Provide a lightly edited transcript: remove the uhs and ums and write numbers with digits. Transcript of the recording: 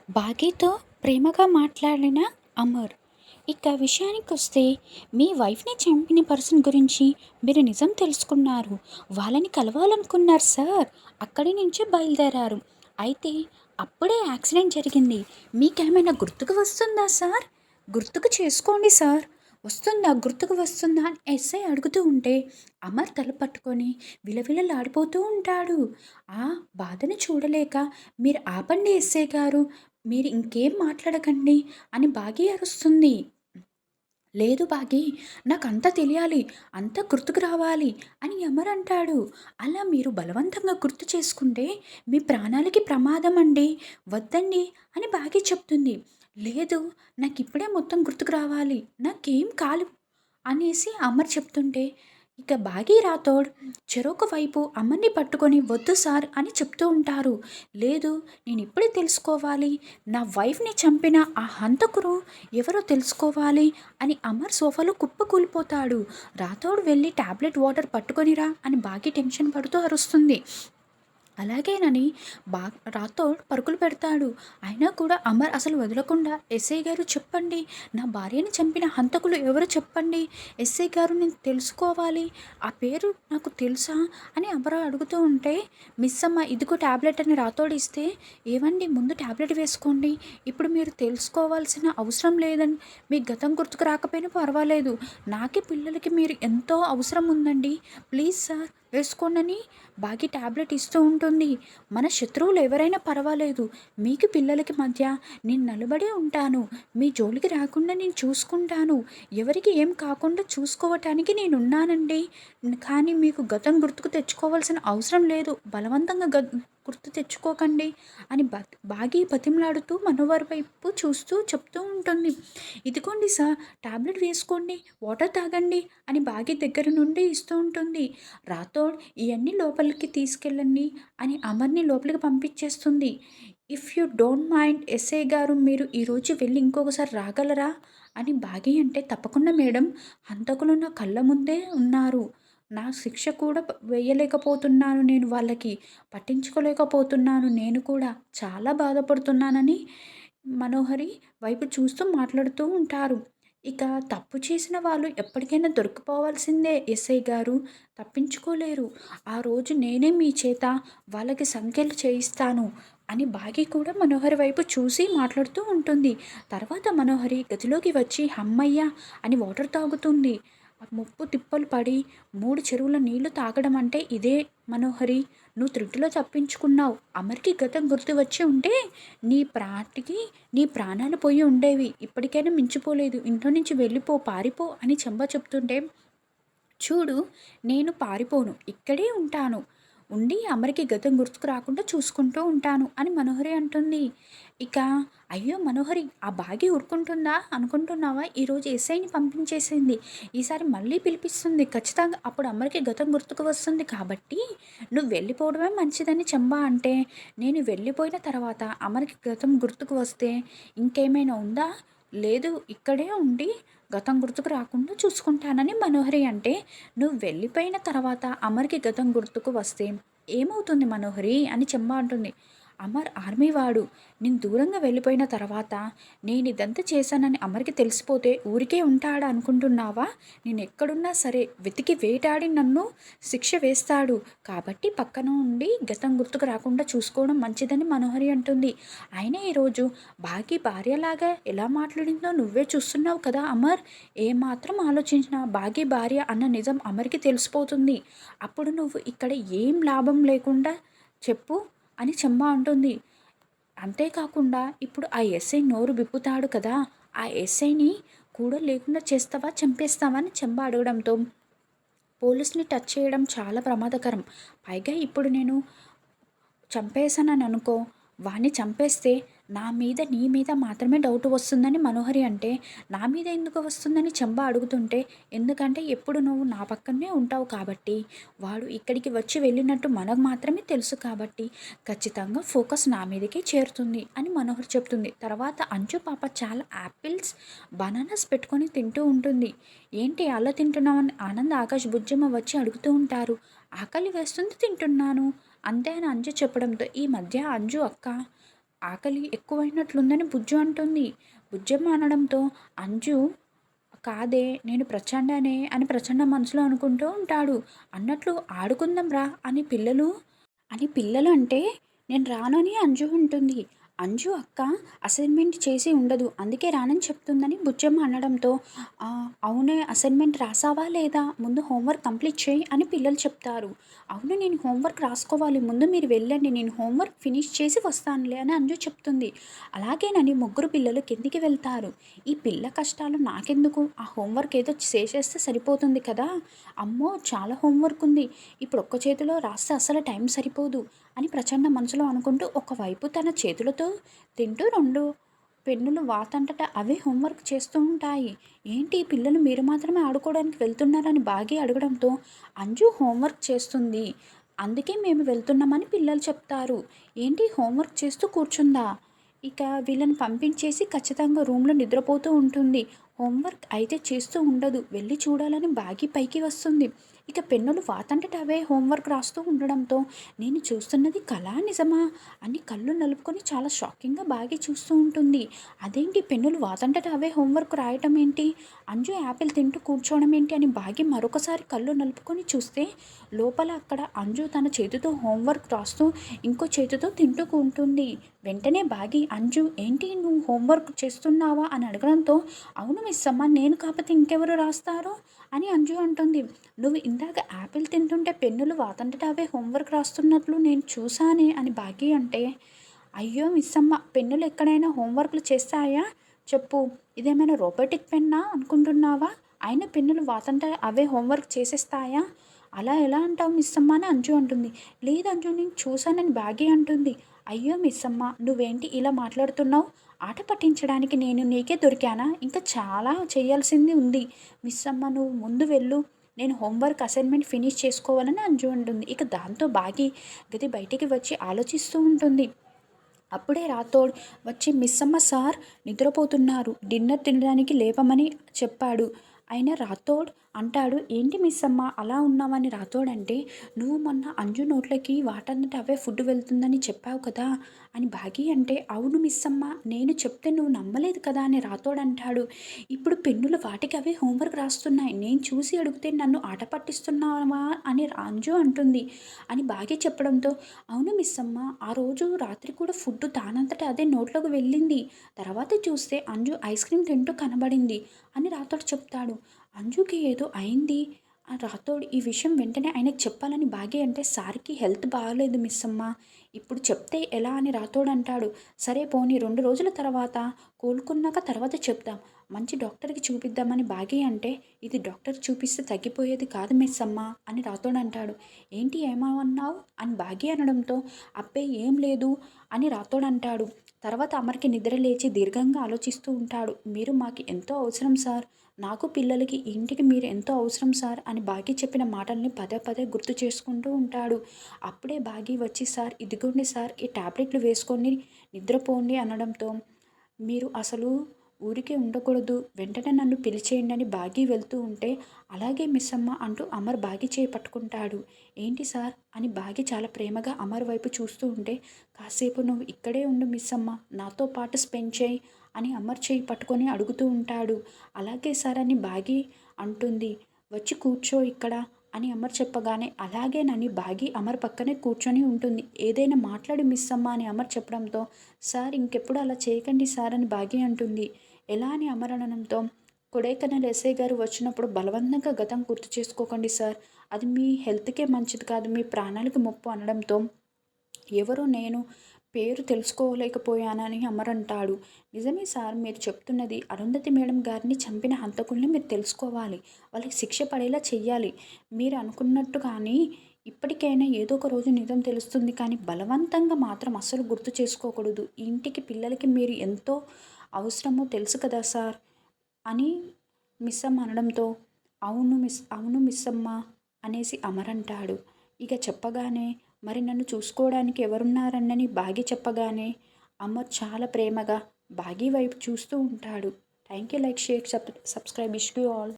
బాగీతో ప్రేమగా మాట్లాడిన అమర్. ఇక విషయానికొస్తే, మీ వైఫ్‌ని చంపిన పర్సన్ గురించి మీరు నిజం తెలుసుకున్నారు. వాళ్ళని కలవాలనుకున్నారు సార్. అక్కడి నుంచే బయలుదేరారు. అయితే అప్పుడే యాక్సిడెంట్ జరిగింది. మీకేమైనా గుర్తుకు వస్తుందా సార్? గుర్తుకు చేసుకోండి సార్. వస్తుందా? గుర్తుకు వస్తుందా? అని ఎస్ఐ అడుగుతూ ఉంటే, అమర్ తల పట్టుకొని విలవిలలాడిపోతూ ఉంటాడు. ఆ బాధను చూడలేక, "మీరు ఆపండి ఎస్ఐ గారు. మీరు ఇంకేం మాట్లాడకండి" అని బాగీ అరుస్తుంది. "లేదు బాగీ, నాకంతా తెలియాలి. అంతా గుర్తుకు రావాలి" అని అమర్ అంటాడు. "అలా మీరు బలవంతంగా గుర్తు చేసుకుంటే మీ ప్రాణాలకి ప్రమాదం అండి. వద్దండి" అని బాగీ చెప్తుంది. "లేదు, నాకిప్పుడే మొత్తం గుర్తుకు రావాలి. నాకేం కాలు" అనేసి అమర్ చెప్తుంటే, ఇక బాగీ, రాథోడ్ చెరొక వైపు అమర్‌ని పట్టుకొని "వద్దు సార్" అని చెప్తూ ఉంటారు. "లేదు, నేనిప్పుడే తెలుసుకోవాలి. నా వైఫ్‌ని చంపిన ఆ హంతకుడు ఎవరో తెలుసుకోవాలి" అని అమర్ సోఫాలో కుప్పకూలిపోతాడు. రాథోడ్ "వెళ్ళి టాబ్లెట్ వాటర్ పట్టుకొని రా" అని బాగీ టెన్షన్ పడుతూ అరుస్తుంది. అలాగేనని రాథోడ్ పరుగులు పెడతాడు. అయినా కూడా అమర్ అసలు వదలకుండా, "ఎస్ఐ గారు చెప్పండి. నా భార్యని చంపిన హంతకులు ఎవరో చెప్పండి. ఎస్ఐ గారు, నేను తెలుసుకోవాలి. ఆ పేరు నాకు తెలుసా" అని అమర్ అడుగుతూ ఉంటే, "మిస్సమ్మ, ఇదిగో టాబ్లెట్" అని రాథోడ్ ఇస్తే, "ఏవండీ, ముందు టాబ్లెట్ వేసుకోండి. ఇప్పుడు మీరు తెలుసుకోవాల్సిన అవసరం లేదండి. మీ గతం గుర్తుకు రాకపోయినా పర్వాలేదు. నాకి పిల్లలకి మీరు ఎంతో అవసరం ఉందండి. ప్లీజ్ సార్, వేసుకోండని" బాగీ టాబ్లెట్ ఇస్తూ ఉంటుంది. "మన శత్రువులు ఎవరైనా పర్వాలేదు. మీకు పిల్లలకి మధ్య నేను నిలబడి ఉంటాను. మీ జోలికి రాకుండా నేను చూసుకుంటాను. ఎవరికి ఏం కాకుండా చూసుకోవటానికి నేనున్నానండి. కానీ మీకు గతం గుర్తుకు తెచ్చుకోవాల్సిన అవసరం లేదు. బలవంతంగా గుర్తు తెచ్చుకోకండి" అని బాగీ బతిమలాడుతూ మనోహర్ వైపు చూస్తూ చెప్తూ ఉంటుంది. "ఇదిగోండి సార్, టాబ్లెట్ వేసుకోండి. వాటర్ తాగండి" అని బాగీ దగ్గర నుండి ఇస్తూ ఉంటుంది. రాథోడ్ "ఇయన్నీ లోపలికి తీసుకెళ్ళండి" అని అమర్‌ని లోపలికి పంపించేస్తుంది. "If you don't mind SI గారు, మీరు ఈరోజు వెళ్ళి ఇంకొకసారి రాగలరా" అని బాగీ అంటే, "తప్పకుండా మేడం. హంతకులు నా కళ్ళ ముందే ఉన్నారు. నా శిక్ష కూడా వేయలేకపోతున్నాను నేను వాళ్ళకి. పట్టించుకోలేకపోతున్నాను నేను కూడా. చాలా బాధపడుతున్నానని మనోహరి వైపు చూస్తూ మాట్లాడుతూ ఉంటారు. ఇక "తప్పు చేసిన వాళ్ళు ఎప్పటికైనా దొరికిపోవాల్సిందే ఎస్ఐ గారు. తప్పించుకోలేరు. ఆ రోజు నేనే మీ చేత వాళ్ళకి సంకెళ్ళు చేయిస్తాను" అని బాగీ కూడా మనోహరి వైపు చూసి మాట్లాడుతూ ఉంటుంది. తర్వాత మనోహరి గదిలోకి వచ్చి "హమ్మయ్య" అని వాటర్ తాగుతుంది. ముప్పు తిప్పలు పడి 3 చెరువుల నీళ్లు తాగడం అంటే ఇదే మనోహరి. నువ్వు త్రుటిలో తప్పించుకున్నావు. అమర్‌కి గతం గుర్తు వచ్చి ఉంటే నీ ప్రాణాలు పోయి ఉండేవి. ఇప్పటికైనా మించిపోలేదు. ఇంట్లో నుంచి వెళ్ళిపో, పారిపో" అని చెంబ చెప్తుంటే, "చూడు, నేను పారిపోను. ఇక్కడే ఉంటాను. ఉండి అమర్‌కి గతం గుర్తుకు రాకుండా చూసుకుంటూ ఉంటాను" అని మనోహరి అంటుంది. ఇక "అయ్యో మనోహరి, ఆ బాగి ఊరుకుంటుందా అనుకుంటున్నావా? ఈరోజు ఎస్ఐని పంపించేసింది. ఈసారి మళ్ళీ పిలిపిస్తుంది. ఖచ్చితంగా అప్పుడు అమర్‌కి గతం గుర్తుకు వస్తుంది. కాబట్టి నువ్వు వెళ్ళిపోవడమే మంచిదని" చెంబ అంటే, "నేను వెళ్ళిపోయిన తర్వాత అమర్‌కి గతం గుర్తుకు వస్తే ఇంకేమైనా ఉందా? లేదు, ఇక్కడే ఉండి గతం గుర్తుకు రాకుండా చూసుకుంటానని" మనోహరి అంటే, "నువ్వు వెళ్ళిపోయిన తర్వాత అమర్‌కి గతం గుర్తుకు వస్తే ఏమవుతుంది మనోహరి" అని చెంబ అంటుంది. "అమర్ ఆర్మీ వాడు. నేను దూరంగా వెళ్ళిపోయిన తర్వాత నేనిదంతా చేశానని అమర్‌కి తెలిసిపోతే ఊరికే ఉంటాడా అనుకుంటున్నావా? నేనెక్కడున్నా సరే వెతికి వేటాడి నన్ను శిక్ష వేస్తాడు. కాబట్టి పక్కన ఉండి గతం గుర్తుకు రాకుండా చూసుకోవడం మంచిదని" మనోహరి అంటుంది. "అయినా ఈరోజు బాకీ భార్యలాగా ఎలా మాట్లాడిందో నువ్వే చూస్తున్నావు కదా అమర్. ఏమాత్రం ఆలోచించినా బాకీ భార్య అన్న నిజం అమర్‌కి తెలిసిపోతుంది. అప్పుడు నువ్వు ఇక్కడ ఏం లాభం లేకుండా చెప్పు" అని చెంబ అంటుంది. "అంతేకాకుండా ఇప్పుడు ఆ ఎస్ఐ నోరు విప్పుతాడు కదా! ఆ ఎస్ఐని కూడా లేకుండా చేస్తావా, చంపేస్తావా" అని చెంబ అడగడంతో, "పోలీస్‌ని టచ్ చేయడం చాలా ప్రమాదకరం. పైగా ఇప్పుడు నేను చంపేశానననుకో, వాడిని చంపేస్తే నా మీద, నీ మీద మాత్రమే డౌట్ వస్తుందని" మనోహరి అంటే, "నా మీద ఎందుకు వస్తుందని" చెంబ అడుగుతుంటే, "ఎందుకంటే ఎప్పుడు నువ్వు నా పక్కనే ఉంటావు కాబట్టి, వాడు ఇక్కడికి వచ్చి వెళ్ళినట్టు మనకు మాత్రమే తెలుసు కాబట్టి, ఖచ్చితంగా ఫోకస్ నా మీదకే చేరుతుంది" అని మనోహరి చెప్తుంది. తర్వాత అంజు పాప చాలా యాపిల్స్, బనానాస్ పెట్టుకొని తింటూ ఉంటుంది. "ఏంటి అలా తింటున్నావని" ఆనంద్, ఆకాష్, బుజ్జమ్మ వచ్చి అడుగుతూ ఉంటారు. "ఆకలి వేస్తుంది, తింటున్నాను" అంతే అని అంజు చెప్పడంతో, "ఈ మధ్య అంజు అక్క ఆకలి ఎక్కువైనట్లుందని బుజ్జు అంటుంది. బుజ్జమ్మ అనడంతో అంజు కాదే నేను ప్రచండనే అని ప్రచండ మనసులో అనుకుంటూ ఉంటాడు. అన్నట్లు ఆడుకుందాం రా అని పిల్లలు అంటే నేను రాను అని అంజు ఉంటుంది. అంజు అక్క అసైన్మెంట్ చేసి ఉండదు అందుకే రానని చెప్తుందని బుజ్జమ్మ అనడంతో "ఆ, అవునే అసైన్మెంట్ రాసావా లేదా ముందు హోంవర్క్ కంప్లీట్ చేయి అని పిల్లలు చెప్తారు. అవును నేను హోంవర్క్ రాసుకోవాలి ముందు మీరు వెళ్ళండి నేను హోంవర్క్ ఫినిష్ చేసి వస్తానులే అని అంజు చెప్తుంది. అలాగేనని ముగ్గురు పిల్లలు కిందికి వెళ్తారు. ఈ పిల్ల కష్టాలు నాకెందుకు ఆ హోంవర్క్ ఏదో చేసేస్తే సరిపోతుంది కదా. అమ్మో చాలా హోంవర్క్ ఉంది ఇప్పుడు ఒక్క చేతిలో రాస్తే అసలు టైం సరిపోదు అని ప్రచండ మనసులో అనుకుంటూ ఒకవైపు తన చేతులతో తింటూ రెండు పెన్నులు వాతంతట అవే హోంవర్క్ చేస్తూ ఉంటాయి. ఏంటి ఈ పిల్లలు మీరు మాత్రమే ఆడుకోవడానికి వెళ్తున్నారని బాగి అడగడంతో అంజు హోంవర్క్ చేస్తుంది అందుకే మేము వెళ్తున్నామని పిల్లలు చెప్తారు. ఏంటి హోంవర్క్ చేస్తూ కూర్చుందా. ఇక వీళ్ళని పంపించేసి ఖచ్చితంగా రూమ్లో నిద్రపోతూ ఉంటుంది. హోంవర్క్ అయితే చేస్తూ ఉండదు. వెళ్ళి చూడాలని బాగి పైకి వస్తుంది. ఇక పెన్నులు వాతంతట అవే హోంవర్క్ రాస్తూ ఉండడంతో నేను చూస్తున్నది కళా నిజమా అని కళ్ళు నలుపుకొని చాలా షాకింగ్గా బాగి చూస్తూ ఉంటుంది. అదేంటి పెన్నులు వాతంతట అవే హోంవర్క్ రాయటం ఏంటి అంజు యాపిల్ తింటూ కూర్చోవడం ఏంటి అని బాగి మరొకసారి కళ్ళు నలుపుకొని చూస్తే లోపల అక్కడ అంజు తన చేతితో హోంవర్క్ రాస్తూ ఇంకో చేతితో తింటూ ఉంటుంది. వెంటనే బాగి అంజు ఏంటి నువ్వు హోంవర్క్ చేస్తున్నావా అని అడగడంతో అవును మిస్ అమ్మ నేను కాకపోతే ఇంకెవరు రాస్తారు అని అంజు అంటుంది. నువ్వు ఇందాక యాపిల్ తింటుంటే పెన్నులు వాతంతట అవే హోంవర్క్ రాస్తున్నట్లు నేను చూసానే అని బాగి అంటే అయ్యో మిస్ అమ్మ పెన్నులు ఎక్కడైనా హోంవర్క్లు చేస్తాయా చెప్పు ఇదేమైనా రోబోటిక్ పెన్నా అనుకుంటున్నావా అయిన పెన్నులు వాతంతట అవే హోంవర్క్ చేసేస్తాయా అలా ఎలా అంటావు మిస్ అమ్మ అని అంజు అంటుంది. లేదు అంజు నేను చూశానని బాగి అంటుంది. అయ్యో మిస్ అమ్మ నువ్వేంటి ఇలా మాట్లాడుతున్నావు ఆట పట్టించడానికి నేను నీకే దొరికానా ఇంకా చాలా చేయాల్సింది ఉంది మిస్ అమ్మ నువ్వు ముందు వెళ్ళు నేను హోంవర్క్ అసైన్మెంట్ ఫినిష్ చేసుకోవాలని అంజు అంటుంది. ఇక దాంతో బాగి గది బయటికి వచ్చి ఆలోచిస్తూ ఉంటుంది. అప్పుడే రాథోడ్ వచ్చి మిస్ అమ్మ సార్ నిద్రపోతున్నారు డిన్నర్ తినడానికి లేపమని చెప్పాడు. అయినా రాథోడ్ అంటాడు ఏంటి మిస్ అమ్మ అలా ఉన్నామని రాథోడ్ అంటే నువ్వు మొన్న అంజు నోట్లకి వాటంతట అవే ఫుడ్ వెళ్తుందని చెప్పావు కదా అని బాగి అంటే అవును మిస్ అమ్మ నేను చెప్తే నువ్వు నమ్మలేదు కదా అని రాథోడ్ అంటాడు. ఇప్పుడు పెన్నులు వాటికి అవే హోంవర్క్ రాస్తున్నాయి నేను చూసి అడిగితే నన్ను ఆట పట్టిస్తున్నావా అని అంజు అంటుంది అని బాగి చెప్పడంతో అవును మిస్ అమ్మ ఆ రోజు రాత్రి కూడా ఫుడ్ తానంతట అదే నోట్లోకి వెళ్ళింది తర్వాత చూస్తే అంజు ఐస్ క్రీమ్ తింటూ కనబడింది అని రాథోడ్ చెప్తాడు. అంజుకి ఏదో అయింది ఆ రాథోడ్ ఈ విషయం వెంటనే ఆయనకు చెప్పాలని బాగి అంటే సార్కి హెల్త్ బాగాలేదు మిస్ అమ్మ ఇప్పుడు చెప్తే ఎలా అని రాథోడ్ అంటాడు. సరే పోనీ 2 రోజుల తర్వాత కోలుకున్నాక తర్వాత చెప్దాం మంచి డాక్టర్కి చూపిద్దామని బాగి అంటే ఇది డాక్టర్ చూపిస్తే తగ్గిపోయేది కాదు మిస్ అమ్మ అని రాథోడ్ అంటాడు. ఏంటి ఏమన్నావు అని బాగి అనడంతో అబ్బే ఏం లేదు అని రాథోడ్ అంటాడు. తర్వాత అమర్కి నిద్ర లేచి దీర్ఘంగా ఆలోచిస్తూ ఉంటాడు. మీరు మాకు ఎంతో అవసరం సార్ నాకు పిల్లలకి ఈ ఇంటికి మీరు ఎంతో అవసరం సార్ అని బాగి చెప్పిన మాటల్ని పదే పదే గుర్తు చేసుకుంటూ ఉంటాడు. అప్పుడే బాగి వచ్చి సార్ ఇదిగోండి సార్ ఈ టాబ్లెట్లు వేసుకొని నిద్రపోండి అనడంతో మీరు అసలు ఊరికే ఉండకూడదు వెంటనే నన్ను పిలిచేయండి అని బాగి వెళ్తూ ఉంటే అలాగే మిస్ అమ్మ అంటూ అమర్ బాగి చేయి పట్టుకుంటాడు. ఏంటి సార్ అని బాగి చాలా ప్రేమగా అమర్ వైపు చూస్తూ ఉంటే కాసేపు నువ్వు ఇక్కడే ఉండు మిస్ అమ్మ నాతో పాటు స్పెండ్ చేయి అని అమర్ చేయి పట్టుకొని అడుగుతూ ఉంటాడు. అలాగే సార్ అని బాగి అంటుంది. వచ్చి కూర్చో ఇక్కడ అని అమర్ చెప్పగానే అలాగేనని బాగి అమర్ పక్కనే కూర్చొని ఉంటుంది. ఏదైనా మాట్లాడి మిస్ అమ్మ అని అమర్ చెప్పడంతో సార్ ఇంకెప్పుడు అలా చేయకండి సార్ అని బాగి అంటుంది. ఎలా అని అమర్ అనడంతో కొడైకెనాల్ ఎస్ఐ గారు వచ్చినప్పుడు బలవంతంగా గతం గుర్తు చేసుకోకండి సార్ అది మీ హెల్త్కే మంచిది కాదు మీ ప్రాణాలకు ముప్పు అనడంతో ఎవరో నేను పేరు తెలుసుకోలేకపోయానని అమర్ అంటాడు. నిజమే సార్ మీరు చెప్తున్నది అరుంధతి మేడం గారిని చంపిన హంతకుల్ని మీరు తెలుసుకోవాలి వాళ్ళకి శిక్ష పడేలా చెయ్యాలి మీరు అనుకున్నట్టు కానీ ఇప్పటికైనా ఏదో ఒక రోజు నిజం తెలుస్తుంది కానీ బలవంతంగా మాత్రం అస్సలు గుర్తు చేసుకోకూడదు ఈ ఇంటికి పిల్లలకి మీరు ఎంతో అవసరమో తెలుసు కదా సార్ అని మిస్ అమ్మ అనడంతో అవును మిస్ అమ్మ అనేసి అమర్ అంటాడు. ఇక చెప్పగానే మరి నన్ను చూసుకోవడానికి ఎవరున్నారన్నని బాగి చెప్పగానే అమర్ చాలా ప్రేమగా బాగి వైపు చూస్తూ ఉంటాడు. Thank you like share subscribe issue all.